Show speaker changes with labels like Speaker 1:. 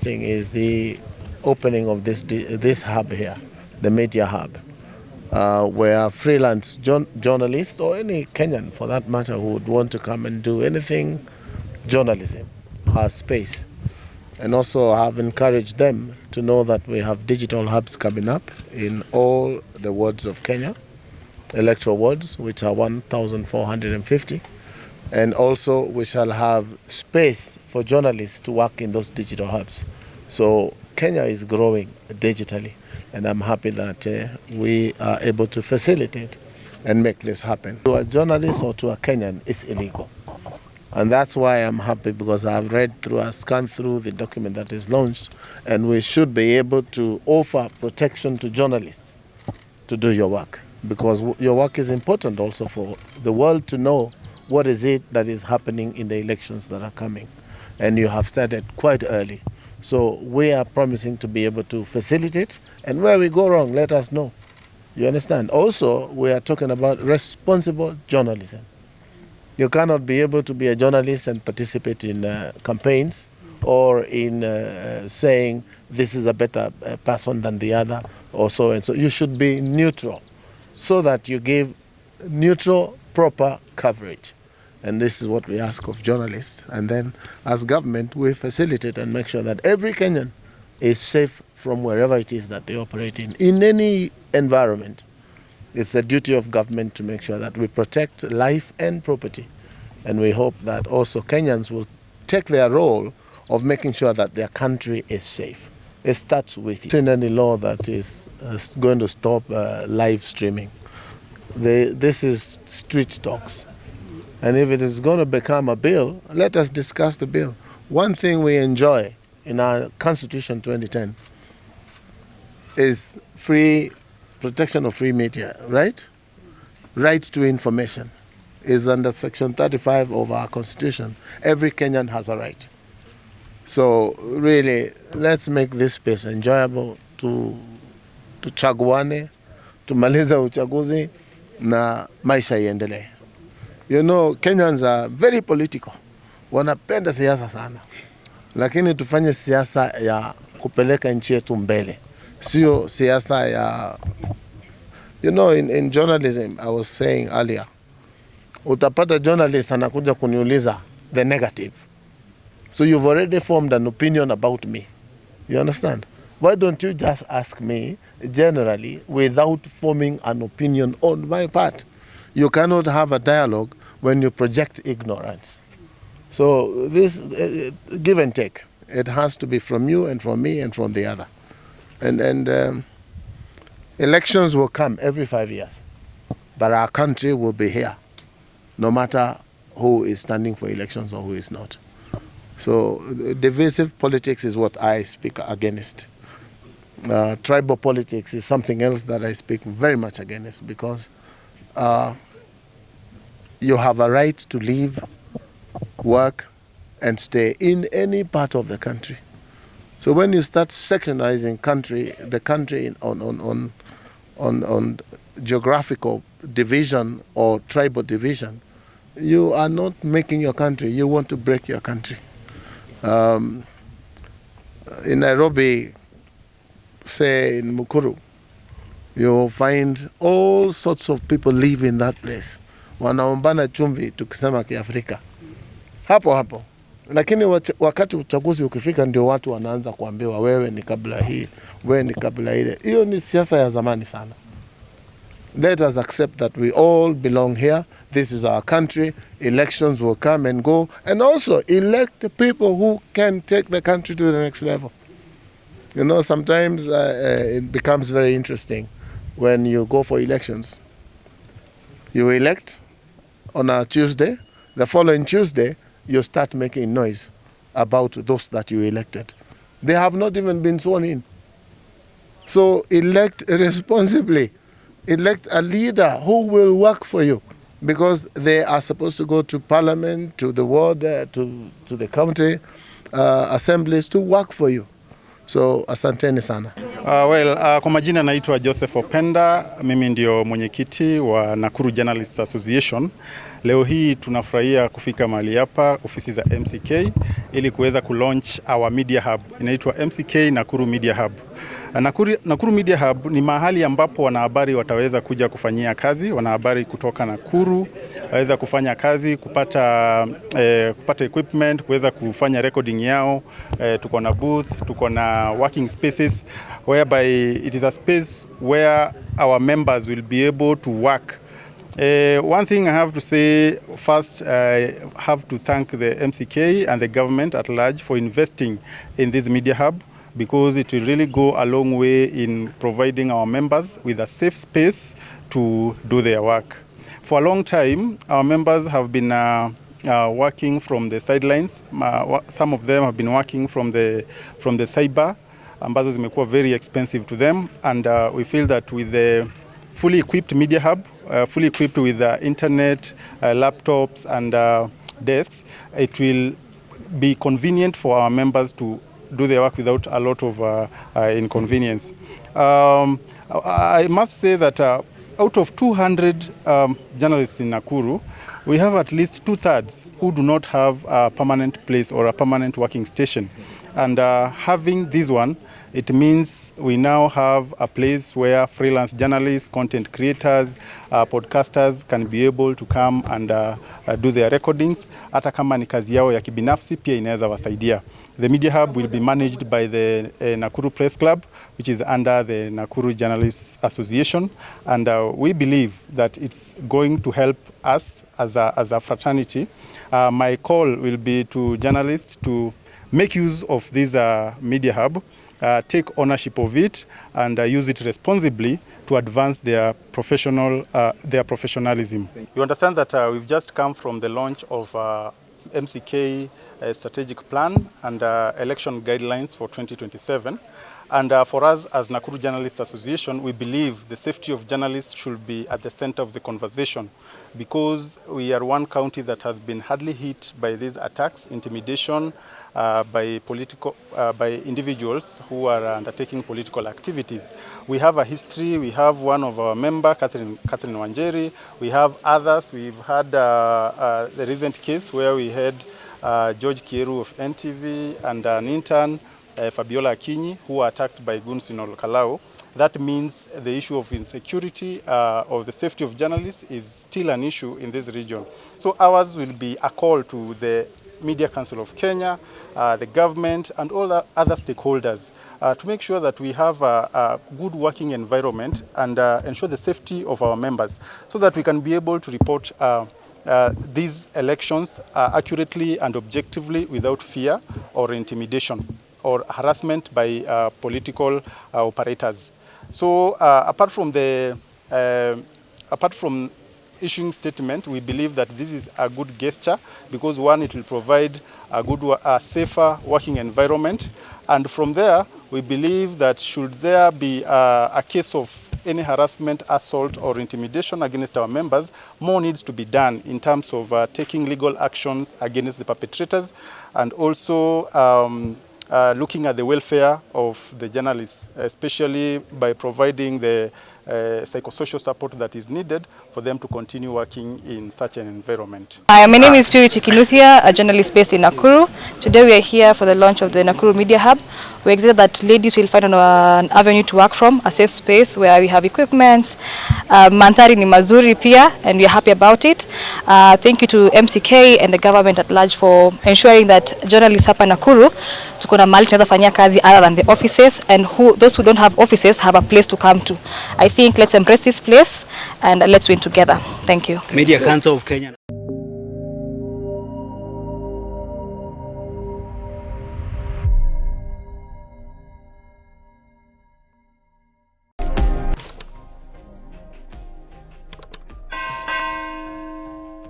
Speaker 1: interesting is the opening of this hub here, the media hub, where freelance journalists or any Kenyan for that matter who would want to come and do anything journalism has space. And also have encouraged them to know that we have digital hubs coming up in all the wards of Kenya, electoral wards, which are 1,450. And also we shall have space for journalists to work in those digital hubs. So Kenya is growing digitally, and I'm happy that we are able to facilitate and make this happen. To a journalist or to a Kenyan, it's illegal. And that's why I'm happy, because I've scanned through the document that is launched, and we should be able to offer protection to journalists to do your work, because your work is important also for the world to know what is it that is happening in the elections that are coming. And you have started quite early. So we are promising to be able to facilitate, and where we go wrong, let us know. You understand? Also, we are talking about responsible journalism. You cannot be able to be a journalist and participate in campaigns or in saying this is a better person than the other or so and so. You should be neutral so that you give neutral, proper coverage. And this is what we ask of journalists. And then as government, we facilitate and make sure that every Kenyan is safe from wherever it is that they operate in any environment. It's the duty of government to make sure that we protect life and property. And we hope that also Kenyans will take their role of making sure that their country is safe. It starts with you. In any law that is going to stop live streaming. This is street talks. And if it is going to become a bill, let us discuss the bill. One thing we enjoy in our Constitution 2010 is protection of free media, right? Right to information is under Section 35 of our Constitution. Every Kenyan has a right. So really, let's make this space enjoyable to chaguane, tumaliza uchaguzi na maisha iendelee. You know, Kenyans are very political. Wanapenda siasa sana. Lakini tufanye siasa ya kupeleka nchi yetu mbele. Sio siasa ya... You know, in journalism, I was saying earlier, utapata journalist anakuja kuniuliza the negative. So you've already formed an opinion about me. You understand? Why don't you just ask me generally without forming an opinion on my part? You cannot have a dialogue when you project ignorance. So this give and take. It has to be from you and from me and from the other. And elections will come every 5 years. But our country will be here, no matter who is standing for elections or who is not. So divisive politics is what I speak against. Tribal politics is something else that I speak very much against, because you have a right to live, work, and stay in any part of the country. So when you start sectionizing the country on geographical division or tribal division, you are not making your country. You want to break your country. In Nairobi, say in Nakuru, you'll find all sorts of people live in that place. Wanaombana chumvi tukisema kiafrika. Hapo. Lakini wakati uchaguzi ukifika ndio watu wanaanza kuambiwa wewe ni kabila hii, wewe ni kabila ile. Hiyo ni siasa ya zamani sana. Let us accept that we all belong here. This is our country. Elections will come and go. And also elect the people who can take the country to the next level. You know, sometimes it becomes very interesting when you go for elections. You elect on a Tuesday. The following Tuesday, you start making noise about those that you elected. They have not even been sworn in. So elect responsibly. Elect a leader who will work for you, because they are supposed to go to parliament, to the ward, to the county assemblies to work for you. So asanteni sana.
Speaker 2: Kwa majina naitwa Joseph Openda, mimi ndio mwenyekiti wa Nakuru Journalists Association. Leo hii tunafurahia kufika mahali hapa, ofisi za MCK, ili kuweza kulaunch our media hub. Inaitwa MCK Nakuru Media Hub. Nakuru Media Hub ni mahali ambapo wanahabari wataweza kuja kufanyia kazi, wanahabari kutoka Nakuru, waweza kufanya kazi, kupata equipment, kuweza kufanya recording yao. Tuko na booth, tuko na working spaces, whereby it is a space where our members will be able to work. One thing I have to say first, I have to thank the MCK and the government at large for investing in this media hub, because it will really go a long way in providing our members with a safe space to do their work. For a long time, our members have been working from the sidelines. Some of them have been working from the cyber, ambazo zimekuwa very expensive to them, and we feel that with the fully equipped media hub, fully equipped with internet, laptops and desks, it will be convenient for our members to do their work without a lot of inconvenience. I must say that out of 200 journalists in Nakuru, we have at least 2/3 who do not have a permanent place or a permanent working station. And having this one, it means we now have a place where freelance journalists, content creators, podcasters can be able to come and do their recordings. Hata kama ni kazi yao ya kibinafsi pia inaweza wasaidia. The Media Hub will be managed by the Nakuru Press Club, which is under the Nakuru Journalists Association, and we believe that it's going to help us as a fraternity. My call will be to journalists to make use of this media hub, take ownership of it, and use it responsibly to advance their professionalism. You understand that we've just come from the launch of MCK strategic plan and election guidelines for 2027. And for us as Nakuru Journalists Association, we believe the safety of journalists should be at the center of the conversation, because we are one county that has been hardly hit by these attacks, intimidation by individuals who are undertaking political activities. We have a history. We have one of our members, Catherine Wanjeri. We have others. We've had the recent case where we had George Kieru of NTV and an intern, Fabiola Akinyi, who were attacked by goons in Olkalau. That means the issue of insecurity or the safety of journalists is still an issue in this region. So ours will be a call to the Media Council of Kenya, the government, and all the other stakeholders to make sure that we have a good working environment and ensure the safety of our members, so that we can be able to report these elections accurately and objectively without fear or intimidation or harassment by political operators. So apart from issuing statement, we believe that this is a good gesture, because one, it will provide a safer working environment, and from there we believe that should there be a case of any harassment, assault or intimidation against our members, more needs to be done in terms of taking legal actions against the perpetrators, and also looking at the welfare of the journalists, especially by providing the psychosocial support that is needed for them to continue working in such an environment.
Speaker 3: Hi, my name is Purity Kinuthia, a journalist based in Nakuru. Today we are here for the launch of the Nakuru Media Hub. We're excited that ladies will find an avenue to work from, a safe space where we have equipment. Mandhari ni mazuri pia, and we are happy about it. Thank you to MCK and the government at large for ensuring that journalists hapa Nakuru tuko na mahali tunaweza fanyia kazi other than the offices, and those who don't have offices have a place to come to. I think let's embrace this place and let's win together. Thank you.
Speaker 4: Media Council of Kenya.